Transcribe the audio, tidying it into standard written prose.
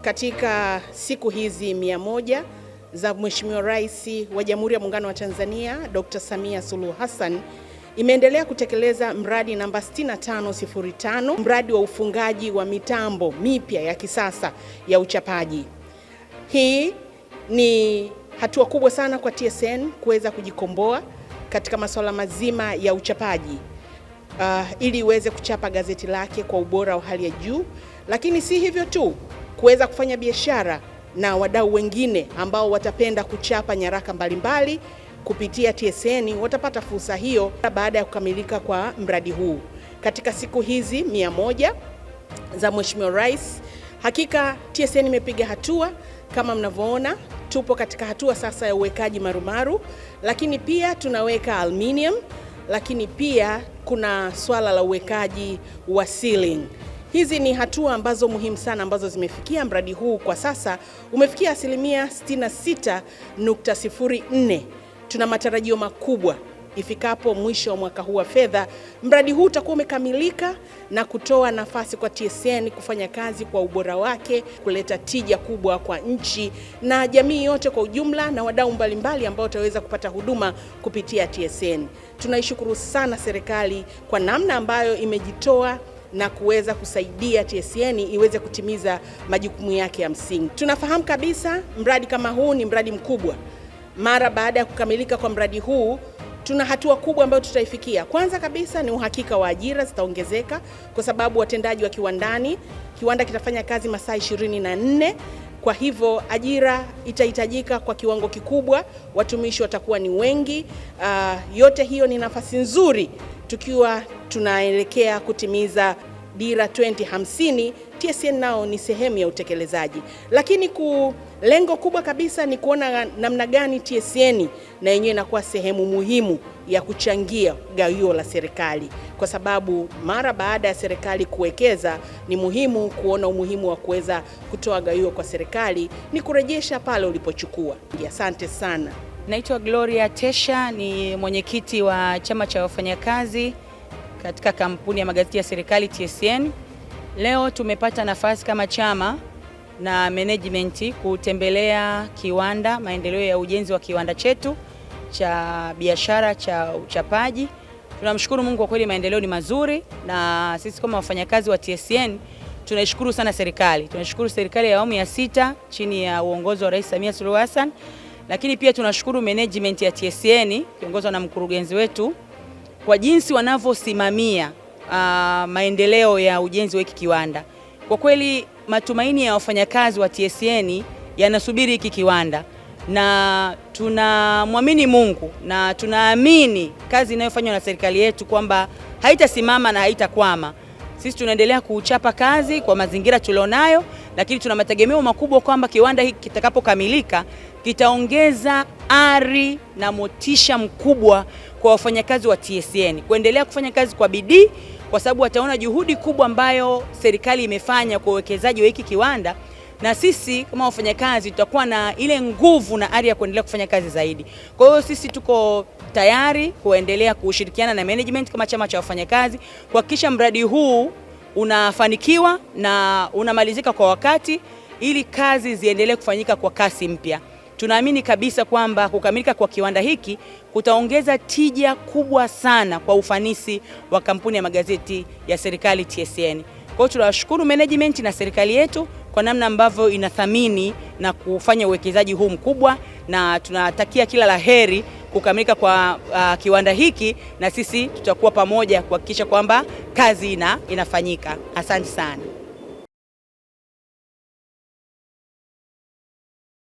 katika siku hizi 100 za Mheshimiwa Rais wa Jamhuri ya Muungano wa Tanzania Dr. Samia Suluhu Hassan imeendelea kutekeleza mradi namba 6505, mradi wa ufungaji wa mitambo mipya ya kisasa ya uchapaji. Hii ni hatua kubwa sana kwa TSN kuweza kujikomboa katika masuala mazima ya uchapaji, ili iweze kuchapa gazeti lake kwa ubora wa hali ya juu, lakini si hivyo tu, kuweza kufanya biashara na wadau wengine ambao watapenda kuchapa nyaraka mbalimbali kupitia TSN watapata fursa hiyo baada ya kukamilika kwa mradi huu. Katika siku hizi 100 za Mheshimiwa Rais, hakika TSN imepiga hatua. Kama mnavyoona, tupo katika hatua sasa ya uwekaji marumaru, lakini pia tunaweka aluminium, lakini pia kuna swala la uwekaji wa ceiling. Hizi ni hatua ambazo muhimu sana ambazo zimefikia. Mradi huu kwa sasa umefikia asilimia 66.04. Tuna matarajio makubwa ifikapo mwisho wa mwaka huu wa fedha, mradi huu utakuwa umekamilika na kutoa nafasi kwa TSN kufanya kazi kwa ubora wake, kuleta tija kubwa kwa nchi na jamii yote kwa ujumla na wadau mbalimbali ambao wataweza kupata huduma kupitia TSN. Tunaishukuru sana serikali kwa namna ambayo imejitoa na kuweza kusaidia TSN iweze kutimiza majukumu yake ya msingi. Tunafahamu kabisa mradi kama huu ni mradi mkubwa. Mara baada ya kukamilika kwa mradi huu, tuna hatua kubwa ambayo tutaifikia. Kwanza kabisa ni uhakika wa ajira zitaongezeka, kwa sababu watendaji wa kiwandani, kiwanda kitafanya kazi masaa 24. Kwa hivyo ajira itahitajika kwa kiwango kikubwa, watumishi watakuwa ni wengi. Yote hiyo ni nafasi nzuri tukiwa tunaelekea kutimiza dira 2050. TSN nao ni sehemu ya utekelezaji, lakini lengo kubwa kabisa ni kuona namna gani TSN na yenyewe inakuwa sehemu muhimu ya kuchangia gawio la serikali, kwa sababu mara baada ya serikali kuwekeza ni muhimu kuona umuhimu wa kuweza kutoa gawio kwa serikali, ni kurejesha pale ulipochukua. Asante sana. Naitwa Gloria Tesha, ni mwenyekiti wa chama cha wafanyakazi katika kampuni ya magazeti ya serikali TSN. Leo tumepata nafasi kama chama na management kutembelea kiwanda, maendeleo ya ujenzi wa kiwanda chetu cha biashara cha uchapaji. Tunamshukuru Mungu, kwa kweli maendeleo ni mazuri, na sisi kama wafanyakazi wa TSN tunaishukuru sana serikali. Tunashukuru serikali ya awamu ya 6 chini ya uongozi wa Rais Samia Suluhu Hassan, lakini pia tunashukuru management ya TSN kiongozwa na mkurugenzi wetu kwa jinsi wanavyosimamia maendeleo ya ujenzi wa hiki kiwanda. Kwa kweli matumaini ya wafanyakazi wa TSN yanasubiri hiki kiwanda, na tunamwamini Mungu na tunaamini kazi inayofanywa na serikali yetu kwamba haitasimama na haitakwama. Sisi tunaendelea kuchapa kazi kwa mazingira tulionayo, lakini tuna mategemeo makubwa kwamba kiwanda hiki kitakapokamilika kitaongeza ari na motisha mkubwa kwa wafanyakazi wa TSN kuendelea kufanya kazi kwa bidii, kwa sababu wataona juhudi kubwa ambayo serikali imefanya kwa uwekezaji wa hiki kiwanda, na sisi kama wafanyakazi tutakuwa na ile nguvu na ari ya kuendelea kufanya kazi zaidi. Kwa hiyo sisi tuko tayari kuendelea kushirikiana na management kama chama cha wafanyakazi kuhakikisha mradi huu unafanikiwa na unamalizika kwa wakati, ili kazi ziendelee kufanyika kwa kasi mpya. Tunaamini kabisa kwamba kukamilika kwa kiwanda hiki kutaongeza tija kubwa sana kwa ufanisi wa kampuni ya magazeti ya serikali TSN. Kwa hiyo tunawashukuru management na serikali yetu kwa namna ambavyo inathamini na kufanya uwekezaji huu mkubwa, na tunatakia kila laheri kukamilika kwa kiwanda hiki, na sisi tutakuwa pamoja kuhakikisha kwamba kazi inafanyika. Asante sana.